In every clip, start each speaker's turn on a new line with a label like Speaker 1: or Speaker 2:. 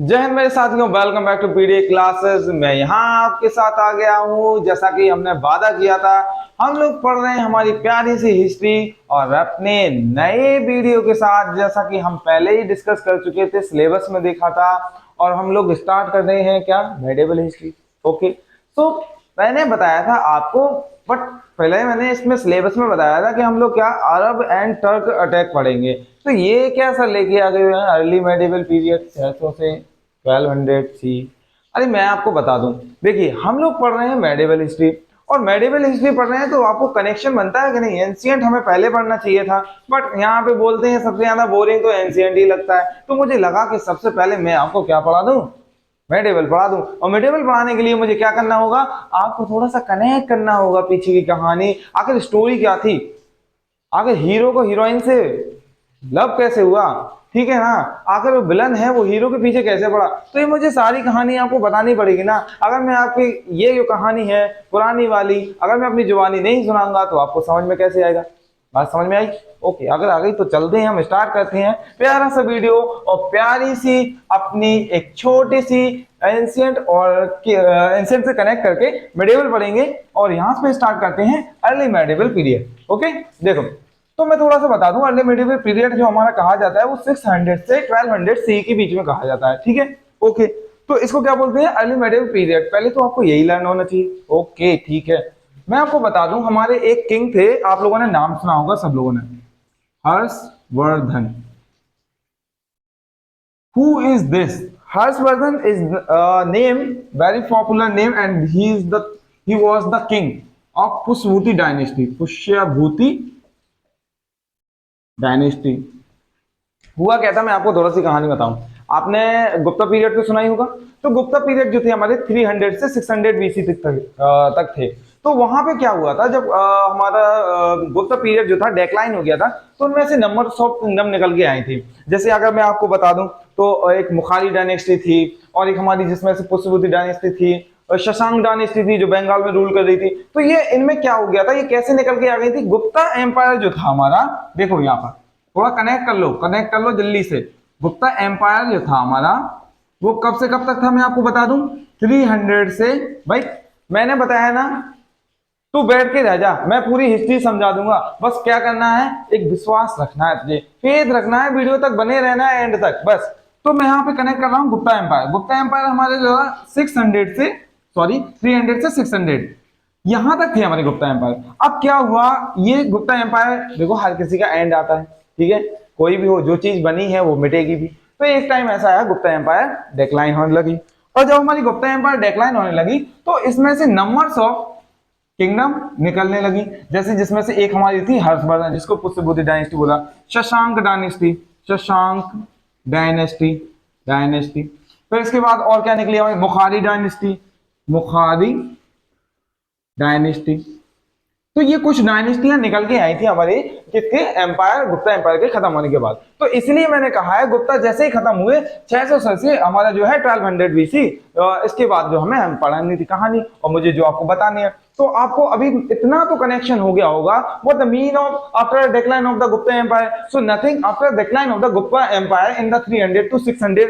Speaker 1: जय हिंद मेरे साथियों, welcome back to PDA classes. मैं यहाँ आपके साथ आ गया हूँ। जैसा कि हमने वादा किया था, हम लोग पढ़ रहे हैं हमारी प्यारी सी हिस्ट्री और अपने नए वीडियो के साथ। जैसा कि हम पहले ही डिस्कस कर चुके थे, सिलेबस में देखा था, और हम लोग स्टार्ट कर रहे हैं क्या, मेडिवल हिस्ट्री। ओके, तो मैंने बताया था आपको, बट पहले मैंने इसमें सिलेबस में बताया था कि हम लोग क्या अरब एंड टर्क अटैक पढ़ेंगे। तो ये क्या सर लेके आ गए हैं अर्ली मेडिवल पीरियड 600 से 1200 सी। अरे मैं आपको बता दूं, देखिए हम लोग पढ़ रहे हैं मेडिवल हिस्ट्री, और मेडिवल हिस्ट्री पढ़ रहे हैं तो आपको कनेक्शन बनता है कि नहीं। एंशियंट हमें पहले पढ़ना चाहिए था, बट यहाँ पे बोलते हैं सबसे ज्यादा बोरिंग तो एंशियंट ही लगता है। तो मुझे लगा कि सबसे पहले मैं आपको क्या पढ़ा दूं, मेडिवल पढ़ा दूं। और मेडिवल पढ़ाने के लिए मुझे क्या करना होगा, आपको थोड़ा सा कनेक्ट करना होगा पीछे की कहानी, आखिर स्टोरी क्या थी, आखिर हीरो को हीरोइन से लव कैसे हुआ, ठीक है ना, आखिर वो विलन है वो हीरो के पीछे कैसे पड़ा। तो ये मुझे सारी कहानी आपको बतानी पड़ेगी ना। अगर मैं आपकी ये जो कहानी है पुरानी वाली, अगर मैं अपनी जुबानी नहीं सुनाऊंगा तो आपको समझ में कैसे आएगा। बात समझ में आई? ओके, अगर आ गई तो चलते हैं, हम स्टार्ट करते हैं प्यारा सा वीडियो और प्यारी सी अपनी एक छोटी सी एंशियंट और एंशियंट से कनेक्ट करके मेडिवल पढ़ेंगे, और यहां से स्टार्ट करते हैं अर्ली मेडिवल पीरियड। ओके, देखो, तो मैं थोड़ा सा बता दूं, अर्ली मेडिवल पीरियड जो हमारा कहा जाता है वो 600 से 1200 सी के बीच में कहा जाता है, ठीक है। ओके, तो इसको क्या बोलते हैं, अर्ली मेडिवल पीरियड। पहले तो आपको यही लर्न होना चाहिए। ओके, ठीक है। मैं आपको बता दूं, हमारे एक किंग थे, आप लोगों ने नाम सुना होगा सब लोगों ने, Harshvardhan. Who is this? Harshvardhan is name, very popular name, and he was the king of Pushyabhuti dynasty. Pushyabhuti dynasty हुआ क्या था, मैं आपको थोड़ा सी कहानी बताऊं। आपने गुप्ता पीरियड तो सुना ही होगा। तो गुप्ता पीरियड जो थे हमारे 300 से 600 बीसी तक थे। तो वहां पे क्या हुआ था, जब हमारा गुप्ता पीरियड जो था डेक्लाइन हो गया था, तो उनमें से नंबर ऑफ किंगडम निकल के आई थी। जैसे अगर मैं आपको बता दूं तो एक मुखारी डायनेस्टी थी, और एक हमारी जिसमें से पुष्यभूति डायनेस्टी थी, और शशांक डायनेस्टी थी जो बंगाल में रूल कर रही थी। तो ये इनमें क्या हो गया था, ये कैसे निकल के आ गई थी। गुप्ता एम्पायर जो था हमारा, देखो यहाँ पर थोड़ा कनेक्ट कर लो जल्दी से। गुप्ता एम्पायर जो था हमारा, वो कब से कब तक था मैं आपको बता दूं, 300 से, भाई मैंने बताया ना, तू बैठ के रह जा, मैं पूरी हिस्ट्री समझा दूंगा। बस क्या करना है, एक विश्वास रखना है तुझे, फेथ रखना है, वीडियो तक बने रहना है एंड तक बस। तो मैं यहाँ पे कनेक्ट कर रहा हूँ गुप्ता एम्पायर। गुप्ता एम्पायर हमारे जो है 600 से, सॉरी 300 से 600 यहां तक थे हमारे गुप्ता एम्पायर। अब क्या हुआ, ये गुप्ता एम्पायर, देखो हर किसी का एंड आता है, ठीक है, कोई भी हो, जो चीज बनी है वो मिटेगी भी। तो एक टाइम ऐसा आया, गुप्ता एम्पायर डेक्लाइन होने लगी, और जब हमारी गुप्ता एम्पायर डेक्लाइन होने लगी तो इसमें से नंबर्स ऑफ किंगडम निकलने लगी। जैसे जिसमें से एक हमारी थी हर्षवर्धन, जिसको पुष्यभूति डायनेस्टी बोला, Shashank dynasty, Shashank dynasty dynasty फिर इसके बाद और क्या निकली हमारी, मुखारी डायनेस्टी, मुखारी डायनेस्टी। तो ये कुछ डायनेस्टियां निकल के आई थी हमारे किसके, एम्पायर, गुप्ता एम्पायर के खत्म होने के बाद। तो इसलिए मैंने कहा है गुप्ता जैसे ही खत्म हुए 600 से हमारा जो है 1200 बीसी, इसके बाद जो हमें पढ़ानी थी कहानी, और मुझे जो आपको बतानी है। तो आपको अभी इतना तो कनेक्शन हो गया होगा, what the mean of after decline of the Gupta empire. So nothing, after decline of the Gupta empire in the 300 to 600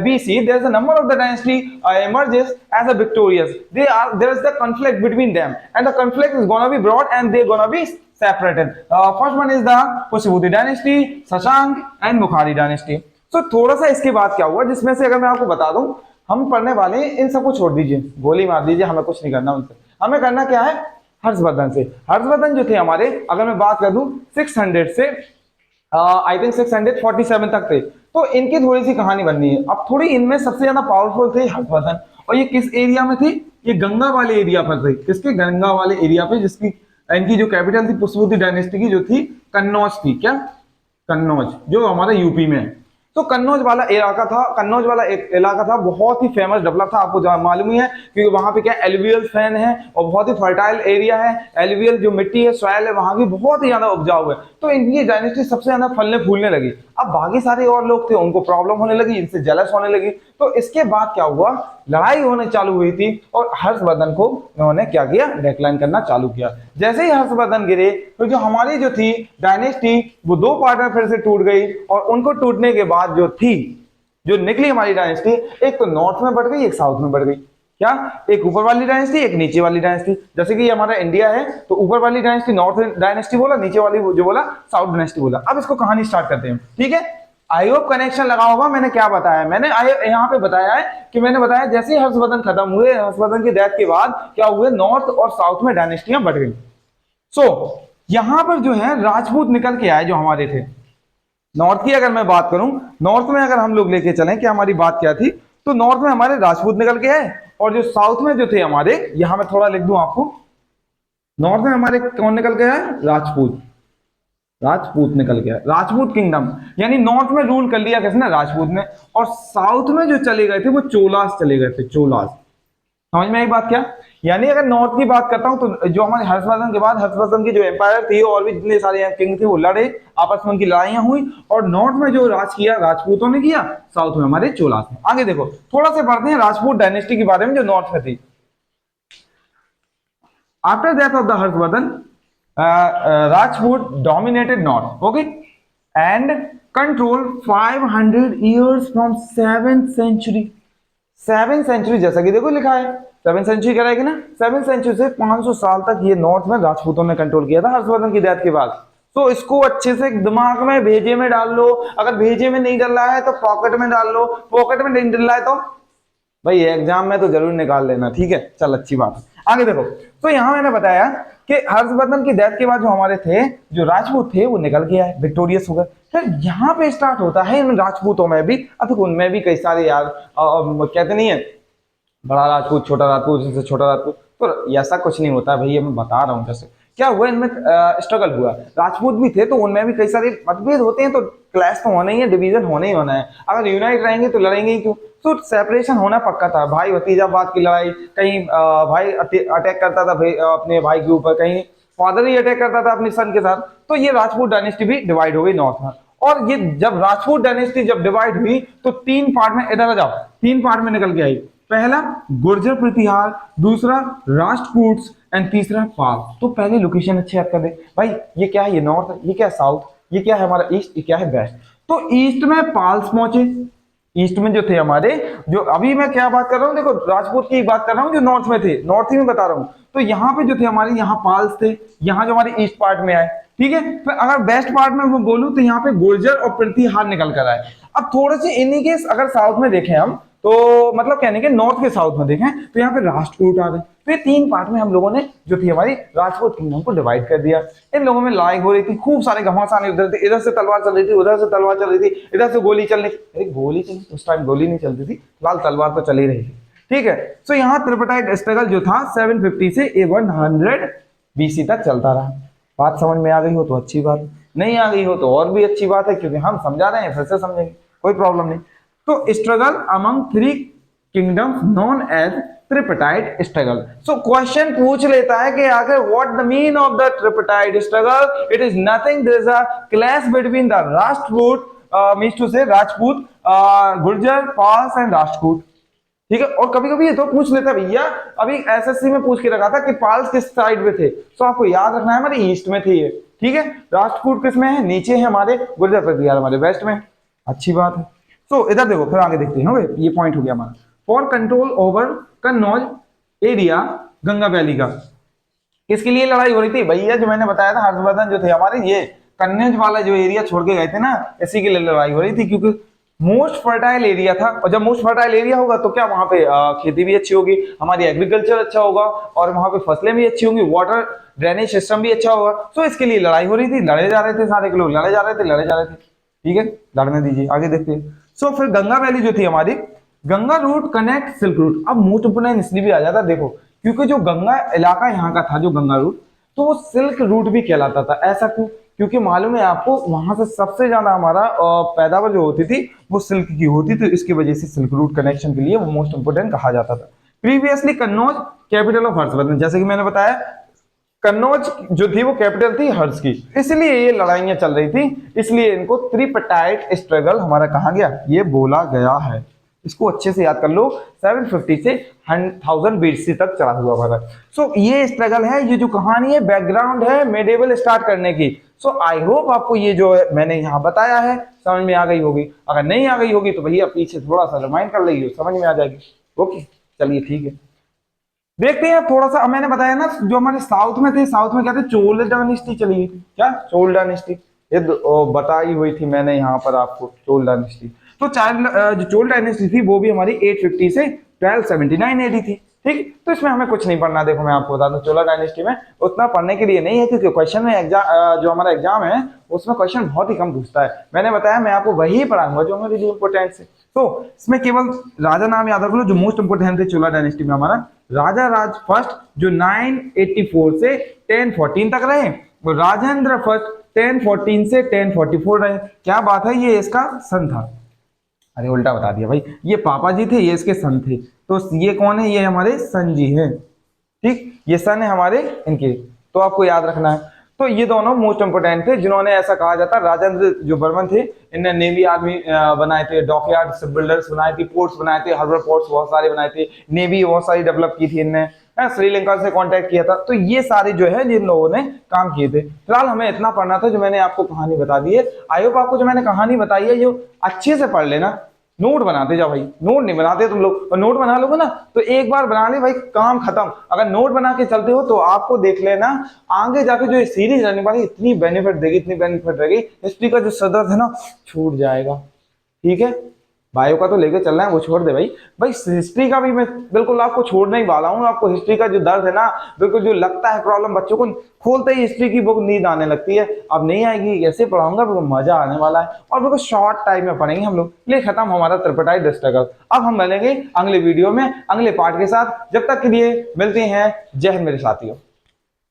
Speaker 1: BC, there is a number of the dynasty emerges as a victorious. There is the conflict between them, and the conflict is gonna be brought, and they're gonna be separated. First one is the Pushyabuti dynasty, Shashank and Mukhari dynasty. So थोड़ा सा इसके बाद क्या हुआ, जिसमें से अगर मैं आपको बता दूं, हम पढ़ने वाले हैं, इन सबको छोड़ दीजिए, गोली मार दीजिए, हमें कुछ नहीं करना उनसे। हमें करना क्या है, हर्षवर्धन से। हर्षवर्धन जो थे हमारे, अगर मैं बात कर दूं 600 से आई थिंक 647 तक थे। तो इनकी थोड़ी सी कहानी बननी है। अब थोड़ी इनमें सबसे ज्यादा पावरफुल थे हर्षवर्धन, और ये किस एरिया में थे, ये गंगा वाले एरिया पर थे। किसके, गंगा वाले एरिया पे, जिसकी इनकी जो कैपिटल थी पुष्यभूति डायनेस्टी की, जो थी कन्नौज थी। क्या, कन्नौज, जो हमारा यूपी में है। तो कन्नौज वाला इलाका था, कन्नौज वाला एक इलाका था, बहुत ही फेमस डेवलप था, आपको मालूम ही है, क्योंकि वहां पे क्या एलुवियल फैन है, और बहुत ही फर्टाइल एरिया है। एलुवियल जो मिट्टी है, सॉइल है वहां की, बहुत ही ज्यादा उपजाऊ है। तो इनकी डायनेस्टी सबसे ज्यादा फलने फूलने लगी। अब बाकी सारे और लोग थे, उनको प्रॉब्लम होने लगी, इनसे जेलस होने लगी। तो इसके बाद क्या हुआ, लड़ाई होने चालू हुई थी, और हर्षवर्धन को उन्होंने क्या किया, डेक्लाइन करना चालू किया। जैसे ही हर्षवर्धन गिरे, तो जो हमारी जो थी डायनेस्टी, वो दो पार्ट में फिर से टूट गई, और उनको टूटने के बाद जो थी जो निकली हमारी डायनेस्टी, एक तो नॉर्थ में बढ़ गई, एक साउथ में बढ़ गई। क्या? एक ऊपर वाली डायनेस्टी, एक नीचे वाली डायनेस्टी। जैसे कि ये हमारा इंडिया है तो ऊपर वाली डायनेस्टी नॉर्थ डायनेस्टी बोला, नीचे वाली जो बोला साउथ डायनेस्टी बोला। अब इसको कहानी स्टार्ट करते हैं, ठीक है। आई होप कनेक्शन लगा होगा। मैंने क्या बताया, मैंने यहाँ पे बताया है कि मैंने बताया जैसे हर्षवर्धन खत्म हुए, हर्षवर्धन की डेथ के बाद क्या हुए, नॉर्थ और साउथ में डायनेस्टियां बढ़ गई। सो यहां पर जो है राजपूत निकल के आए जो हमारे थे। नॉर्थ की अगर मैं बात करूं, नॉर्थ में अगर हम लोग लेके चलें कि हमारी बात क्या थी, तो नॉर्थ में हमारे राजपूत निकल के आए, और जो साउथ में जो थे हमारे, यहां मैं थोड़ा लिख दूं आपको, नॉर्थ में हमारे कौन निकल के आए, राजपूत। राजपूत निकल गया, राजपूत किंगडम, यानी नॉर्थ में रूल कर लिया किसने, राजपूत ने। और साउथ में जो चले गए थे वो चोलास चले गए थे, चोलास। समझ में आई बात क्या? यानी अगर नॉर्थ की बात करता हूं तो जो हमारे हर्षवर्धन के बाद हर्षवर्धन की जो एम्पायर थी और भी जितने सारे किंग थे वो लड़े, आपस में उनकी लड़ाइयां हुई, और नॉर्थ में जो राज किया राजपूतों ने किया, साउथ में हमारे चोलास ने। आगे देखो, थोड़ा सा पढ़ते हैं राजपूत डायनेस्टी के बारे में जो नॉर्थ में थी। After death of the Harshvardhan, Rajput dominated north, okay, and controlled 500 years from 7th century. 7th century जैसा कि देखो लिखा है 7th century कराएगी ना, 7th century से 500 साल तक ये नॉर्थ में राजपूतों ने कंट्रोल किया था हर्षवर्धन की डेथ के बाद। तो इसको अच्छे से दिमाग में भेजे में डाल लो। अगर भेजे में नहीं डल रहा है तो पॉकेट में डाल लो, पॉकेट में नहीं डल रहा है तो भाई एग्जाम में तो जरूर निकाल लेना, ठीक है। चल अच्छी बात है। आगे देखो, तो यहां मैंने बताया कि हर्षवर्धन की डेथ के बाद जो हमारे थे जो राजपूत थे वो निकल के आए, विक्टोरियस हो गए। फिर यहाँ पे स्टार्ट होता है इन राजपूतों में भी, अब उनमें भी कई सारे यार कहते नहीं है बड़ा राजपूत छोटा राजपूत छोटा राजपूत, तो ऐसा कुछ नहीं होता भैया, मैं बता रहा हूँ। जैसे क्या हुआ, इनमें स्ट्रगल हुआ, राजपूत भी थे तो उनमें भी कई सारे मतभेद होते हैं, तो क्लैश तो होना ही है, डिवीजन होना ही होना है। अगर यूनाइट रहेंगे तो लड़ेंगे ही क्यों, तो सेपरेशन होना पक्का था। भाई भतीजाबाद की लड़ाई, कहीं भाई अटैक करता था अपने भाई के ऊपर, कहीं फादर ही अटैक करता था अपने सन के साथ। तो ये राजपूत डायनेस्टी भी डिवाइड हो गई नॉर्थ में। और ये जब राजपूत डायनेस्टी जब डिवाइड हुई तो तीन पार्ट में, इधर आ जाओ, तीन पार्ट में निकल के आई। पहला गुर्जर प्रतिहार, दूसरा राष्ट्रकूट्स एंड तीसरा पाल। तो पहले लोकेशन अच्छे याद कर दे भाई, ये क्या है, ये नॉर्थ, ये क्या है साउथ, ये क्या है हमारा ईस्ट, ये क्या है वेस्ट। तो ईस्ट में पाल्स पहुंचे, ईस्ट में जो थे हमारे, जो अभी मैं क्या बात कर रहा हूँ, देखो राजपूत की बात कर रहा हूँ जो नॉर्थ में थे, नॉर्थ ही में बता रहा हूँ। तो यहाँ पे जो थे हमारे, यहाँ पाल्स थे, यहाँ जो हमारे ईस्ट पार्ट में आए, ठीक है। फिर अगर वेस्ट पार्ट में वो बोलूं तो यहाँ पे गुर्जर और प्रतिहार निकल कर आए। अब थोड़े से इन्हीं के अगर साउथ में देखें हम, तो मतलब कहने के नॉर्थ के साउथ में देखें तो यहाँ पे राष्ट्रकूट आ गए। तो ये तीन पार्ट में हम लोगों ने जो थी हमारी राजपूत किंगडम को डिवाइड कर दिया। इन लोगों में लड़ाई हो रही थी, खूब सारे घमासान इधर थे, इधर से तलवार चल रही थी, उधर से तलवार चल रही थी, इधर से गोली चल रही थी। अरे गोली चली, उस टाइम गोली नहीं चलती थी, लाल तलवार तो चली रही थी, ठीक है। तो यहाँ त्रिपटाइट स्ट्रगल जो था 750 से 100 BC तक चलता रहा। बात समझ में आ गई हो तो अच्छी बात, नहीं आ गई हो तो और भी अच्छी बात है, क्योंकि हम समझा रहे हैं, फिर से समझेंगे, कोई प्रॉब्लम नहीं। तो struggle among three kingdoms known as tripartite struggle. So question पूछ लेता है कि आखिर what the mean of the tripartite struggle. It is nothing, there is a clash between the Rashtrakuta means to say Rajput, Gurjara, Palas and Rashtrakuta, ठीक है। और कभी कभी ये तो पूछ लेता भैया, अभी एसएससी में पूछ के रखा था कि पाल्स किस साइड में थे, तो आपको याद रखना है हमारे ईस्ट में थे ये, ठीक है। राष्ट्रकूट किस में है, नीचे है हमारे, गुर्जर प्रतिहार हमारे वेस्ट में, अच्छी बात है। तो इधर देखो, फिर आगे देखते हैं, ये पॉइंट हो गया हमारा। For control over Kannauj area Ganga valley का, किसके लिए लड़ाई हो रही थी भैया, जो मैंने बताया था हर्षवर्धन जो थे हमारे, ये कन्नौज वाला जो एरिया छोड़ के गए थे ना, इसी के लिए लड़ाई हो रही थी, क्योंकि मोस्ट फर्टाइल एरिया था। और जब मोस्ट फर्टाइल एरिया होगा तो क्या वहां पे खेती भी अच्छी होगी, हमारी एग्रीकल्चर अच्छा होगा, और वहां पे फसलें भी अच्छी होंगी, वाटर ड्रेनेज सिस्टम भी अच्छा होगा। तो इसके लिए लड़ाई हो रही थी, लड़े जा रहे थे, सारे के लोग लड़े जा रहे थे, लड़े जा रहे थे, ठीक है, लड़ने दीजिए, आगे देखते हैं। सो फिर गंगा वैली जो थी हमारी, Ganga route connect silk route. अब मोस्ट इंपोर्टेंट इसलिए भी आ जाता, देखो क्योंकि जो गंगा इलाका यहाँ का था, जो गंगा रूट, तो वो सिल्क रूट भी कहलाता था। ऐसा क्यों, क्योंकि मालूम है आपको, वहां से सबसे ज्यादा हमारा पैदावार जो होती थी वो सिल्क की होती थी, इसकी वजह से सिल्क रूट कनेक्शन के लिए वो मोस्ट इंपोर्टेंट कहा जाता था। Previously Kannauj capital of Harshvardhan, जैसे कि मैंने बताया कन्नौज जो थी वो कैपिटल थी हर्ष की, इसलिए ये लड़ाइयां चल रही थी, इसलिए इनको त्रिपटाइट स्ट्रगल हमारा कहा गया, ये बोला गया है। इसको अच्छे से याद कर लो, 750 से 1000 BC तक चला हुआ हमारा। सो ये स्ट्रगल है, ये जो कहानी है बैकग्राउंड है मेडिवल स्टार्ट करने की। सो आई होप आपको ये जो है मैंने यहाँ बताया है समझ में आ गई होगी। अगर नहीं आ गई होगी तो भैया पीछे थोड़ा सा रिमाइंड कर लीजिए, समझ में आ जाएगी। ओके चलिए ठीक है, देखते हैं थोड़ा सा। मैंने बताया ना जो हमारे साउथ में थे, साउथ में क्या थे, चोल डायनेस्टी चली गई थी। क्या चोल डायनेस्टी, ये बताई हुई थी मैंने यहाँ पर आपको, चोल डायनेस्टी। तो जो चोल डायनेस्टी थी वो भी हमारी 850 से 1279 एडी थी। ठीक, तो इसमें हमें कुछ नहीं पढ़ना। देखो मैं आपको बता दूं चोला डायनेस्टी में उतना पढ़ने के लिए नहीं है, क्योंकि क्वेश्चन में एग्जाम जो हमारा एग्जाम है उसमें क्वेश्चन बहुत ही कम पूछता है। मैंने बताया मैं आपको वही पढ़ाऊंगा जो हमारे लिए इंपोर्टेंट है। तो इसमें केवल राजा नाम याद रख लो जो मोस्ट इंपोर्टेंट थे चोला डायनेस्टी में हमारा, राजा राज फर्स्ट जो 984 से 1014 तक रहे, वो राजेंद्र फर्स्ट 1014 से 1044 रहे। क्या बात है, ये इसका सन था। अरे उल्टा बता दिया भाई, ये पापा जी थे, ये इसके सन थे। तो ये कौन है, ये हमारे सन जी हैं। ठीक, ये सन है हमारे इनके, तो आपको याद रखना है। तो ये दोनों मोस्ट इंपोर्टेंट थे जिन्होंने, ऐसा कहा जाता है राजेंद्र जो बर्मन थे, इनने नेवी आर्मी बनाए थे, डॉकयार्ड शिप बिल्डर्स बनाए थे, पोर्ट्स बनाए थे, हार्बर पोर्ट्स बहुत सारे बनाए थे, नेवी बहुत सारी डेवलप की थी इनने, श्रीलंका से कांटेक्ट किया था। तो ये सारे जो है जिन लोगों ने काम किए थे। फिलहाल हमें इतना पढ़ना था जो मैंने आपको कहानी बता दी है। आई होप आपको जो मैंने कहानी बताई है जो अच्छे से पढ़ लेना, नोट बनाते जाओ भाई, नोट नहीं बनाते तुम लोग, और नोट बना लोगे ना तो एक बार बना ले भाई काम खत्म। अगर नोट बना के चलते हो तो आपको देख लेना आगे जाके जो सीरीज रहने वाली इतनी बेनिफिट देगी, इतनी बेनिफिट रहेगी, हिस्ट्री का जो सदर है ना छूट जाएगा। ठीक है, बायो का तो लेके चलना है, वो छोड़ दे भाई। भाई हिस्ट्री का भी मैं बिल्कुल आपको छोड़ने ही वाला हूँ। आपको हिस्ट्री का जो दर्द है ना, बिल्कुल जो लगता है प्रॉब्लम, बच्चों को खोलते ही हिस्ट्री की बुक नींद आने लगती है। अब नहीं आएगी, ऐसे पढ़ाऊंगा बिल्कुल मजा आने वाला है, और बिल्कुल शॉर्ट टाइम में पढ़ेंगे हम लोग। ये खत्म हमारा त्रिपटाई स्ट्रगल। अब हम मिलेंगे अगले वीडियो में अगले पार्ट के साथ। जब तक के लिए मिलते हैं, जय हिंद मेरे साथियों।